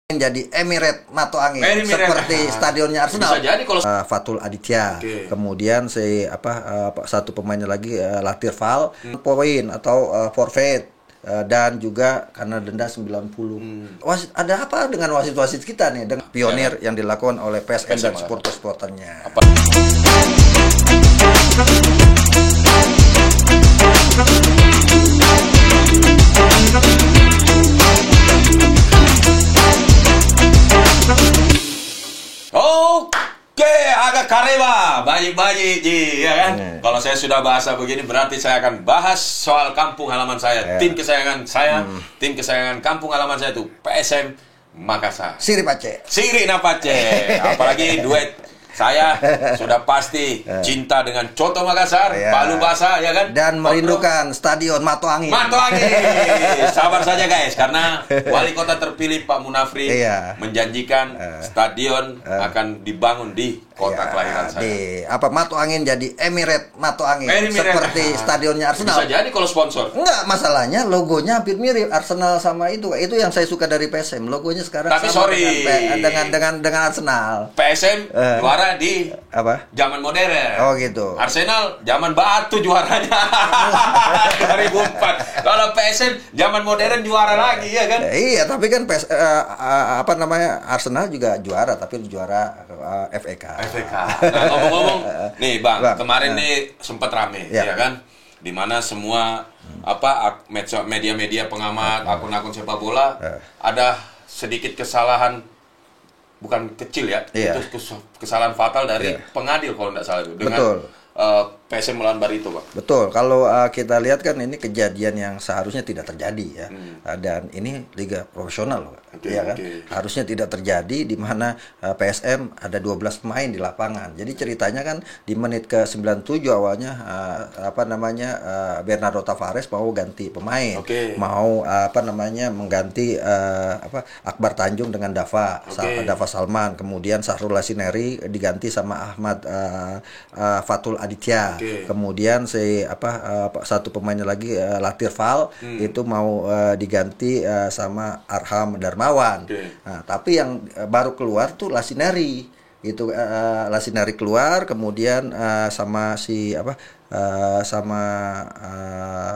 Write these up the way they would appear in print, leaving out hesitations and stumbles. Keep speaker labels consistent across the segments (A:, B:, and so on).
A: Jadi Emirates Mato Angin seperti stadionnya Arsenal.
B: Bisa jadi kalau
A: Fatul Aditya, kemudian satu pemainnya lagi Latir Val, poin atau forfeit, dan juga karena denda 90. Wasit, ada apa dengan wasit-wasit kita nih dengan pionir yang dilakukan oleh PSM dan supporter-supporternya?
B: Oke, agak kareba, bayi-bayi, ya kan? Kalau saya sudah bahasa begini, berarti saya akan bahas soal kampung halaman saya, tim kesayangan saya, tim kesayangan kampung halaman saya itu PSM Makassar.
A: Siri Pace.
B: Siri Napace, apalagi duet. Saya sudah pasti cinta dengan Coto Makassar, Palu Basah, ya kan?
A: Dan merindukan stadion Mato Angin.
B: Mato Angin. Sabar saja guys, karena wali kota terpilih Pak Munafri menjanjikan stadion akan dibangun di kota kelahiran saya.
A: Mato Angin jadi Emirates Mato Angin seperti stadionnya Arsenal.
B: Bisa jadi kalau sponsor.
A: Enggak, masalahnya logonya hampir mirip Arsenal sama itu. Itu yang saya suka dari PSM. Logonya sekarang
B: tapi
A: sama dengan Arsenal.
B: PSM juara di zaman modern.
A: Oh gitu.
B: Arsenal zaman batu juaranya 2004. Kalau PSM zaman modern juara lagi, ya kan?
A: Iya, tapi kan Arsenal juga juara, tapi juara FA Cup.
B: Nah, ngomong-ngomong, nih Bang, kemarin nih sempat rame, ya kan? Dimana semua media-media pengamat, akun-akun sepak bola ada sedikit kesalahan. Bukan kecil ya, itu kesalahan fatal dari pengadil kalau tidak salah itu dengan PSM melawan Barito, Pak.
A: Betul. Kalau kita lihat kan ini kejadian yang seharusnya tidak terjadi ya, dan ini liga profesional, Pak. Harusnya tidak terjadi di mana PSM ada 12 pemain di lapangan. Jadi ceritanya kan di menit ke 97 awalnya Bernardo Tavares mau ganti pemain, mau mengganti Akbar Tanjung dengan Dava Salman, kemudian Sahrul Lasineri diganti sama Ahmad Fatul Aditya. Kemudian satu pemainnya lagi Latir Val itu mau diganti sama Arham Darmawan. Nah, tapi yang baru keluar tuh Lasineri. Itu Lasineri keluar, kemudian sama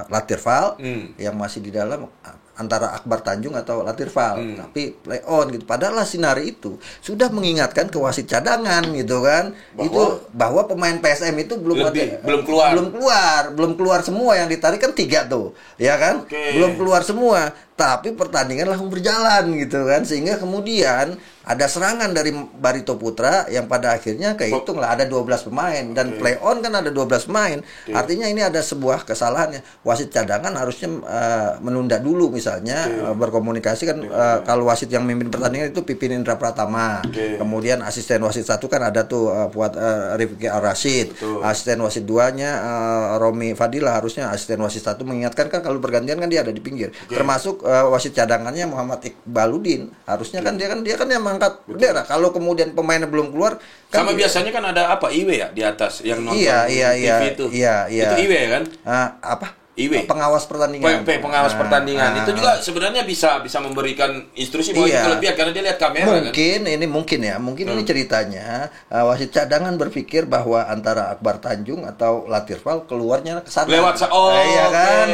A: Latir Val yang masih di dalam antara Akbar Tanjung atau Latir Val, tapi play on gitu. Padahal Lasinari itu sudah mengingatkan ke wasit cadangan gitu kan, bahwa pemain PSM itu belum keluar semua, yang ditarik kan 3 tuh, ya kan? Belum keluar semua, tapi pertandingan langsung berjalan gitu kan, sehingga kemudian ada serangan dari Barito Putra yang pada akhirnya kehitung lah ada 12 pemain dan play on kan ada 12 pemain. Artinya ini ada sebuah kesalahan ya. Wasit cadangan harusnya menunda dulu misalnya, berkomunikasi kan. Kalau wasit yang memimpin pertandingan itu Pipin Indra Pratama. Kemudian asisten wasit 1 kan ada tuh Rifki Al-Rashid. Asisten wasit 2-nya Romi Fadila, harusnya asisten wasit 1 mengingatkan kan kalau bergantian kan dia ada di pinggir. Termasuk wasit cadangannya Muhammad Iqbaluddin. Harusnya kan dia kan yang angkat bendera. Kalau kemudian pemainnya belum keluar kan
B: sama biasanya kan ada IW ya di atas yang nonton TV itu. Itu IW ya kan? IW,
A: pengawas pertandingan.
B: Pengawas pertandingan. Itu juga sebenarnya bisa memberikan instruksi bahwa itu kelebihan karena dia lihat kamera
A: Mungkin ini ceritanya wasit cadangan berpikir bahwa antara Akbar Tanjung atau Latir Val keluarnya ke sana. Kan?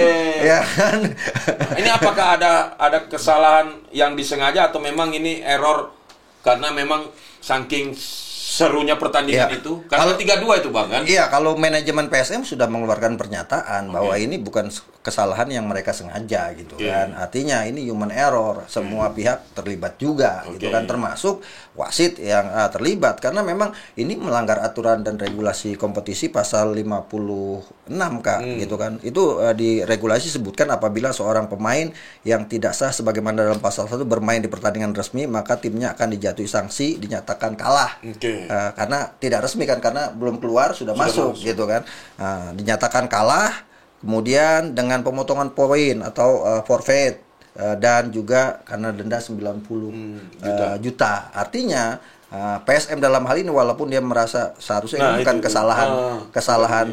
B: Ini apakah ada kesalahan yang disengaja atau memang ini error karena memang saking serunya pertandingan itu? Karena 3-2 itu, Bang, kan?
A: Iya, kalau manajemen PSM sudah mengeluarkan pernyataan bahwa ini bukan kesalahan yang mereka sengaja gitu kan. Artinya ini human error, semua pihak terlibat juga gitu kan, termasuk wasit yang terlibat karena memang ini melanggar aturan dan regulasi kompetisi pasal 56 gitu kan. Itu di regulasi sebutkan apabila seorang pemain yang tidak sah sebagaimana dalam pasal 1 bermain di pertandingan resmi, maka timnya akan dijatuhi sanksi, dinyatakan kalah. Karena tidak resmi kan, karena belum keluar sudah masuk gitu kan. Dinyatakan kalah, kemudian dengan pemotongan poin atau forfeit, dan juga karena denda 90 juta. Artinya PSM dalam hal ini walaupun dia merasa seharusnya ini bukan kesalahan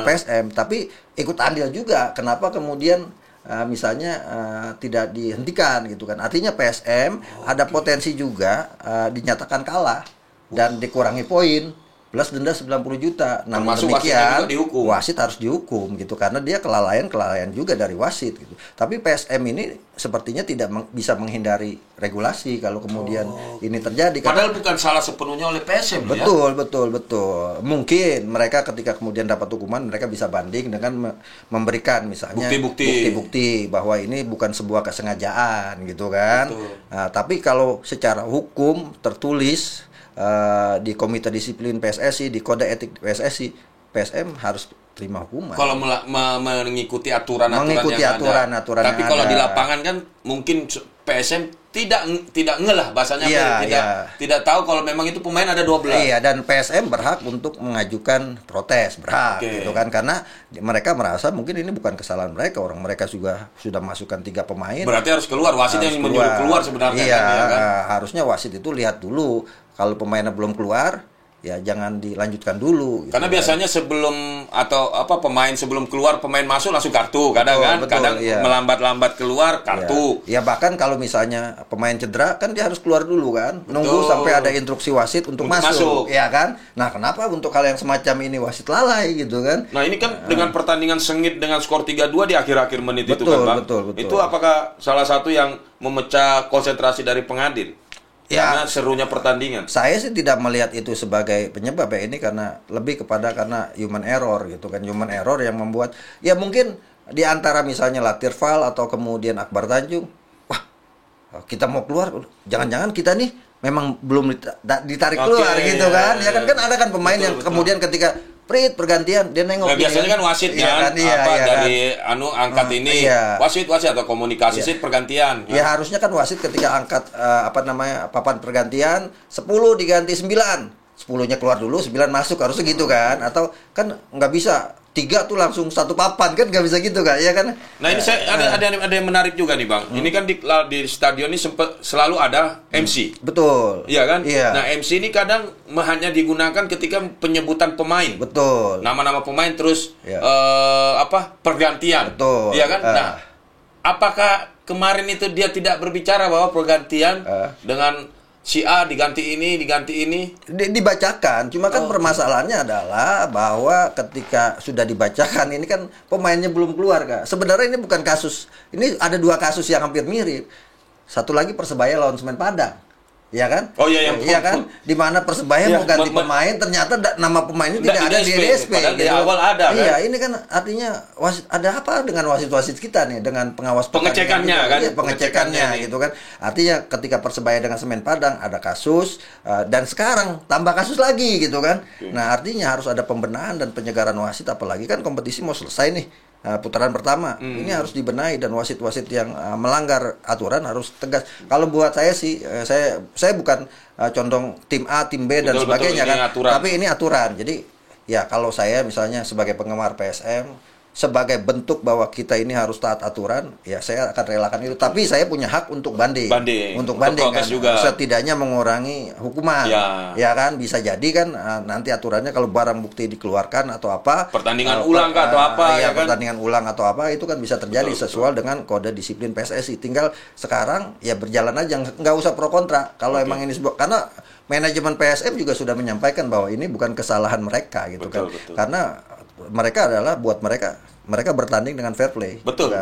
A: PSM, tapi ikut andil juga. Kenapa kemudian misalnya tidak dihentikan gitu kan. Artinya PSM ada potensi juga dinyatakan kalah dan dikurangi poin plus denda 90 juta. Namun demikian wasit harus dihukum gitu karena dia kelalaian juga dari wasit gitu. Tapi PSM ini sepertinya tidak bisa menghindari regulasi kalau kemudian ini terjadi.
B: Padahal bukan salah sepenuhnya oleh PSM.
A: Betul. Mungkin mereka ketika kemudian dapat hukuman mereka bisa banding dengan memberikan misalnya bukti-bukti bahwa ini bukan sebuah kesengajaan gitu kan. Nah, tapi kalau secara hukum tertulis di komite disiplin PSSI, di kode etik PSSI, PSM harus terima hukuman.
B: Kalau mengikuti aturan-aturan yang ada. Tapi kalau di lapangan kan mungkin PSM tidak ngelah bahasanya, tidak tahu kalau memang itu pemain ada 12.
A: Iya, dan PSM berhak untuk mengajukan protes, gitu kan, karena mereka merasa mungkin ini bukan kesalahan mereka, orang mereka juga sudah masukkan 3 pemain.
B: Berarti harus keluar, wasit yang menyuruh keluar sebenarnya.
A: Iya, kan? Harusnya wasit itu lihat dulu kalau pemainnya belum keluar, ya jangan dilanjutkan dulu. Gitu
B: karena biasanya sebelum pemain sebelum keluar pemain masuk langsung kartu, kadang melambat-lambat keluar kartu.
A: Ya bahkan kalau misalnya pemain cedera kan dia harus keluar dulu kan, nunggu sampai ada instruksi wasit untuk masuk, ya kan. Nah kenapa untuk hal yang semacam ini wasit lalai gitu kan?
B: Nah ini kan dengan pertandingan sengit dengan skor 3-2 di akhir-akhir menit itu kan Bang.
A: Betul.
B: Itu apakah salah satu yang memecah konsentrasi dari pengadil? Karena serunya pertandingan.
A: Saya sih tidak melihat itu sebagai penyebab ya, ini karena lebih karena human error gitu kan. Human error yang membuat ya mungkin di antara misalnya Latirval atau kemudian Akbar Tanjung, wah kita mau keluar, jangan-jangan kita nih memang belum ditarik keluar gitu kan. Ya kan ada kan pemain yang kemudian ketika pergantian dia nengok.
B: Nah, biasanya kan wasit dari angkat ini wasit atau komunikasi pergantian.
A: Ya harusnya kan wasit ketika angkat papan pergantian 10 diganti 9, 10-nya keluar dulu, 9 masuk, harusnya gitu kan. Atau kan nggak bisa 3 tuh langsung satu papan kan, nggak bisa gitu kan, ya kan.
B: Nah ini saya ada yang menarik juga nih Bang. Ini kan di stadion ini selalu ada MC.
A: Betul.
B: Iya kan.
A: Iya.
B: Nah MC ini kadang hanya digunakan ketika penyebutan pemain.
A: Betul.
B: Nama-nama pemain terus pergantian.
A: Betul.
B: Iya kan. Nah apakah kemarin itu dia tidak berbicara bahwa pergantian dengan si A diganti ini.
A: Dibacakan, cuma kan permasalahannya adalah bahwa ketika sudah dibacakan ini kan pemainnya belum keluar Kak. Sebenarnya ini bukan kasus, ini ada 2 kasus yang hampir mirip. Satu lagi Persebaya lawan Semen Padang. Ya kan? Iya kan? Di mana Persebaya mau ganti pemain, ternyata nama pemainnya tidak ada di DSP.
B: Padahal di awal ada kan?
A: Iya, ini kan artinya wasit, ada apa dengan wasit-wasit kita nih, dengan pengawas
B: pengecekannya kan?
A: Iya, pengecekannya gitu kan. Artinya ketika Persebaya dengan Semen Padang ada kasus, dan sekarang tambah kasus lagi gitu kan. Nah, artinya harus ada pembenahan dan penyegaran wasit, apalagi kan kompetisi mau selesai nih. Putaran pertama ini harus dibenahi dan wasit-wasit yang melanggar aturan harus tegas. Kalau buat saya sih, saya bukan condong tim A, tim B dan sebagainya kan. Tapi ini aturan. Jadi ya kalau saya misalnya sebagai penggemar PSM, sebagai bentuk bahwa kita ini harus taat aturan, ya saya akan relakan itu. Tapi saya punya hak untuk banding kan.
B: Juga.
A: Setidaknya mengurangi hukuman. Ya kan, bisa jadi kan nanti aturannya kalau barang bukti dikeluarkan atau apa.
B: Pertandingan ulang atau apa.
A: Ya kan? Pertandingan ulang atau apa itu kan bisa terjadi sesuai dengan kode disiplin PSSI. Tinggal sekarang ya berjalan aja, nggak usah pro kontra. Kalau emang ini sebuah, karena manajemen PSM juga sudah menyampaikan bahwa ini bukan kesalahan mereka gitu kan. Karena mereka adalah buat mereka bertanding dengan fair play.
B: Betul.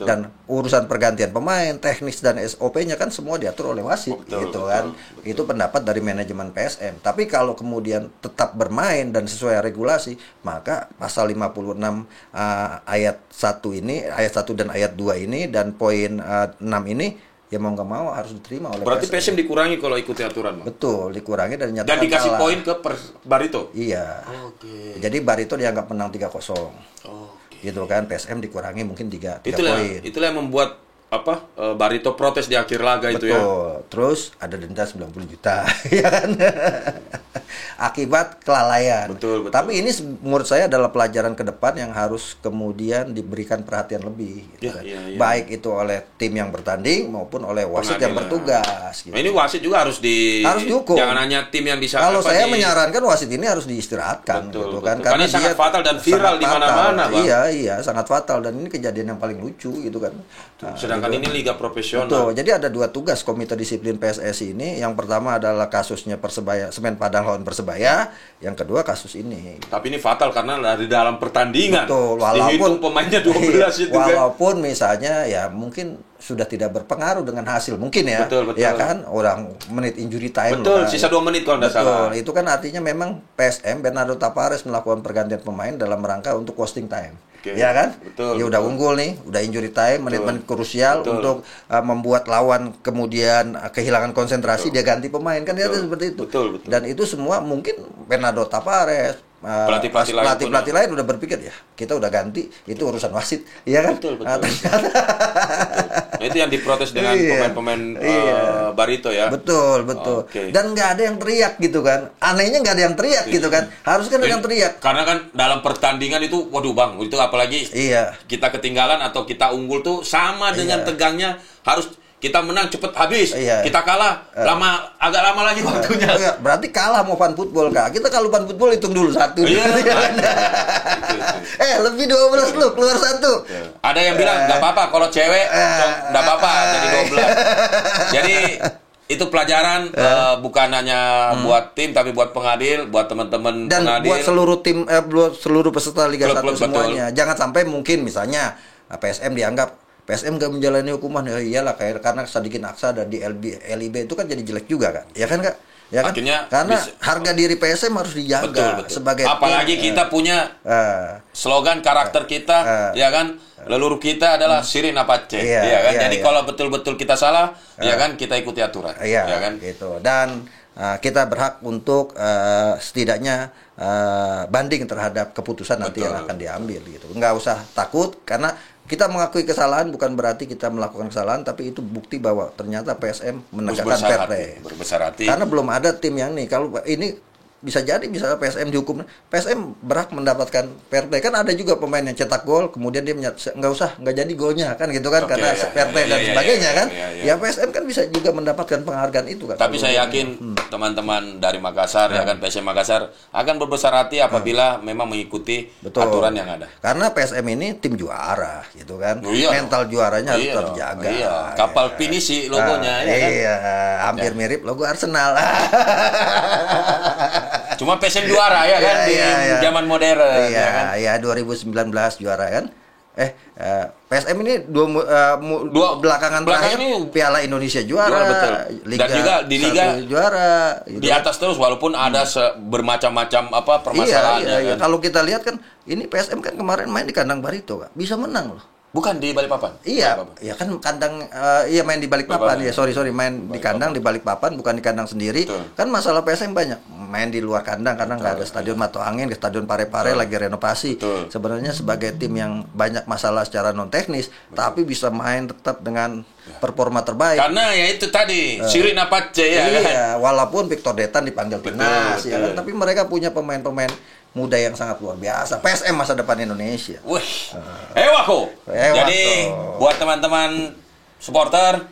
A: Dan urusan pergantian pemain, teknis dan SOP-nya kan semua diatur oleh wasit kan. Itu pendapat dari manajemen PSM. Tapi kalau kemudian tetap bermain dan sesuai regulasi, maka pasal 56 ayat 1 ini, ayat 1 dan ayat 2 ini dan poin 6 ini ya mau nggak mau harus diterima oleh
B: Berarti PSM dikurangi kalau ikuti aturan, Bang?
A: Betul, dikurangi dan nyatakan
B: dan dikasih
A: kalah.
B: Poin ke Barito?
A: Iya. Jadi Barito dianggap menang 3-0. Gitu kan, PSM dikurangi mungkin 3 poin.
B: Itulah yang membuat Barito protes di akhir laga. Betul.
A: Itu ya. Terus ada denda 90 juta, ya kan? akibat kelalaian.
B: Betul.
A: Tapi ini menurut saya adalah pelajaran ke depan yang harus kemudian diberikan perhatian lebih. Gitu kan. Baik itu oleh tim yang bertanding maupun oleh wasit yang bertugas. Gitu.
B: Nah, ini wasit juga harus
A: dihukum.
B: Jangan hanya tim yang bisa.
A: Kalau saya menyarankan wasit ini harus diistirahatkan,
B: betul,
A: gitu
B: betul.
A: kan?
B: Karena sangat fatal dan viral di mana-mana, Bang.
A: Iya, sangat fatal dan ini kejadian yang paling lucu, gitu kan.
B: Sedangkan ini liga profesional.
A: Betul. Jadi ada 2 tugas Komite Disiplin PSSI ini. Yang pertama adalah kasusnya Persebaya, Semen Padang lawan Persebaya. Yang kedua kasus ini.
B: Tapi ini fatal karena dari dalam pertandingan.
A: Betul. Walaupun
B: dihitung pemainnya 12 itu
A: walaupun misalnya ya mungkin sudah tidak berpengaruh dengan hasil mungkin ya.
B: Betul.
A: Ya kan orang menit injury time.
B: Betul, sisa 2 menit kalau tidak salah.
A: Itu kan artinya memang PSM Bernardo Tavares melakukan pergantian pemain dalam rangka untuk wasting time. Ya kan?
B: Betul.
A: Ya udah unggul nih, udah injury time, menit-menit krusial untuk membuat lawan kemudian kehilangan konsentrasi, dia ganti pemain kan ya seperti itu.
B: Betul.
A: Dan itu semua mungkin Bernardo Tavares, pelatih lain udah berpikir ya kita udah ganti, itu urusan wasit, iya kan?
B: Betul. Nah, itu yang diprotes dengan pemain-pemain Barito ya.
A: Betul. Dan nggak ada yang teriak gitu kan, anehnya nggak ada yang teriak gitu kan, harus kan ada yang teriak.
B: Karena kan dalam pertandingan itu, waduh Bang, itu apalagi kita ketinggalan atau kita unggul tuh sama dengan tegangnya, harus kita menang cepet habis, kita kalah agak lama lagi waktunya.
A: Berarti kalah mau fan football Kak. Kita kalau fan football hitung dulu 1. Lebih 12 lu keluar 1.
B: Ada yang bilang nggak apa-apa kalau cewek nggak apa-apa jadi 12. Jadi itu pelajaran bukan hanya buat tim tapi buat pengadil, buat teman-teman
A: dan
B: pengadil.
A: Buat seluruh tim, buat seluruh peserta Liga 1 semuanya.
B: Betul.
A: Jangan sampai mungkin misalnya PSM dianggap PSM nggak menjalani hukuman, ya iyalah karena Sadikin Aksa dan di LIB itu kan jadi jelek juga kan, ya kan Kak? Ya kan?
B: Akhirnya
A: karena harga diri PSM harus dijaga
B: betul.
A: sebagai
B: apalagi tim, kita punya slogan karakter kita, ya kan? Leluhur kita adalah Sirin Apache, ya kan? Jadi kalau betul-betul kita salah, ya kan kita ikuti aturan, ya kan?
A: Gitu. Dan kita berhak untuk setidaknya banding terhadap keputusan nanti yang akan diambil gitu. Nggak usah takut karena kita mengakui kesalahan bukan berarti kita melakukan kesalahan, tapi itu bukti bahwa ternyata PSM menegakkan fair play.
B: Berbesar hati.
A: Karena belum ada tim yang nih. Kalau ini bisa jadi misalnya PSM dihukum, PSM berhak mendapatkan fair play. Kan ada juga pemain yang cetak gol kemudian dia nggak jadi golnya kan gitu kan, karena fair play dan sebagainya kan. Ya PSM kan bisa juga mendapatkan penghargaan itu kan.
B: Tapi saya yakin teman-teman dari Makassar ya kan, PSM Makassar akan berbesar hati apabila memang mengikuti aturan yang ada.
A: Karena PSM ini tim juara gitu kan. Mental juaranya harus terjaga.
B: Kapal pinisi logonya ya kan.
A: Hampir mirip logo Arsenal.
B: Cuma PSM juara ya kan di zaman modern ya kan.
A: 2019 juara kan. PSM ini dua belakangan terakhir ini Piala Indonesia juara,
B: betul.
A: Liga,
B: dan juga di Liga
A: juara gitu.
B: Di atas terus walaupun ada bermacam-macam permasalahannya.
A: Kan? Kalau kita lihat kan ini PSM kan kemarin main di kandang Barito Kak. Bisa menang loh.
B: Bukan di Balikpapan.
A: Iya kan kandang main di Balikpapan ya. Sorry main di kandang di Balikpapan bukan di kandang sendiri. Betul. Kan masalah PSM banyak main di luar kandang karena nggak ada stadion Mato Angin, ke stadion Parepare lagi renovasi. Betul. Sebenarnya sebagai tim yang banyak masalah secara non teknis, tapi bisa main tetap dengan performa terbaik.
B: Karena ya itu tadi Sirin Apache ya kan.
A: Walaupun Victor Detan dipanggil timnas ya kan, tapi mereka punya pemain-pemain muda yang sangat luar biasa. PSM masa depan Indonesia.
B: Wih. Jadi buat teman-teman supporter,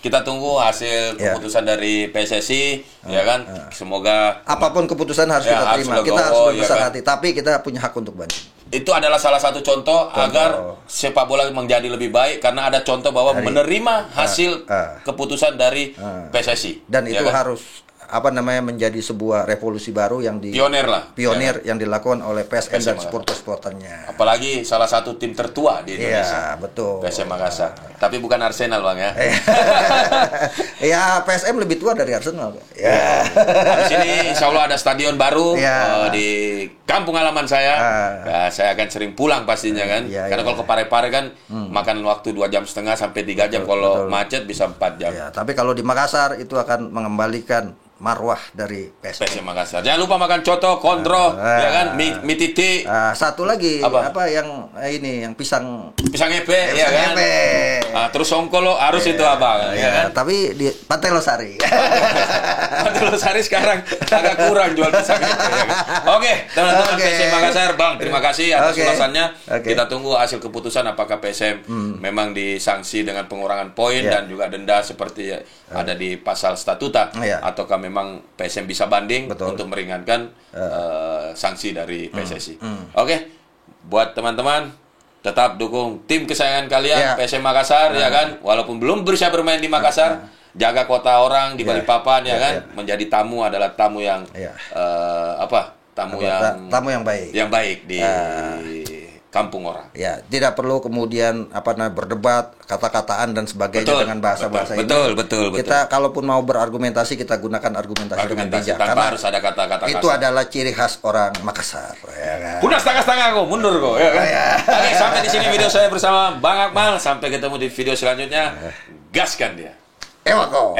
B: kita tunggu hasil keputusan dari PSSI, ya kan. Semoga
A: apapun keputusan harus kita terima. Kita harus berbesar hati, tapi kita punya hak untuk banding.
B: Itu adalah salah satu contoh agar sepak bola menjadi lebih baik karena ada contoh bahwa menerima hasil keputusan dari PSSI.
A: Dan itu harus menjadi sebuah revolusi baru yang pionir yang dilakukan oleh PSM dan supporter-supporternya.
B: Apalagi salah satu tim tertua di Indonesia.
A: Iya, betul.
B: PSM Makassar. Tapi bukan Arsenal, Bang ya.
A: PSM lebih tua dari Arsenal.
B: Habis ini insya Allah ada stadion baru di kampung halaman saya. Saya akan sering pulang pastinya kan. Karena kalau ke Parepare kan makan waktu 2,5 jam sampai 3 jam. Kalau macet bisa 4 jam.
A: Tapi kalau di Makassar itu akan mengembalikan marwah dari
B: PSM Makassar. Jangan lupa makan coto, kontro, ya kan, mie titik.
A: Satu lagi apa yang ini yang pisang
B: epe, ya kan. Terus songkolo harus itu apa, ya kan.
A: Tapi di Pantai Losari.
B: Pantai Losari sekarang agak kurang jual pisang epe. Ya kan? Oke, teman-teman PSM Makassar, Bang, terima kasih atas ulasannya. Kita tunggu hasil keputusan apakah PSM memang disanksi dengan pengurangan poin dan juga denda seperti ada di pasal statuta, ataukah memang PSM bisa banding untuk meringankan sanksi dari PSSI. Oke, buat teman-teman tetap dukung tim kesayangan kalian PSM Makassar, ya kan, walaupun belum berusaha bermain di Makassar, jaga kota orang di Balikpapan, ya kan, menjadi tamu adalah tamu yang tamu yang baik di kampung orang.
A: Ya, tidak perlu kemudian berdebat, kata-kataan dan sebagainya dengan bahasa-bahasa ini.
B: Betul.
A: Kita kalaupun mau berargumentasi, kita gunakan argumentasi dengan bijak.
B: Tanpa harus ada kata-kata
A: itu
B: kasar.
A: adalah ciri khas orang Makassar, ya kan.
B: Udah setengah-setengah kok, mundur kok, ya kan. Oke, sampai di sini video saya bersama Bang Akmal. Sampai ketemu di video selanjutnya. Gaskan dia.
A: Ewako.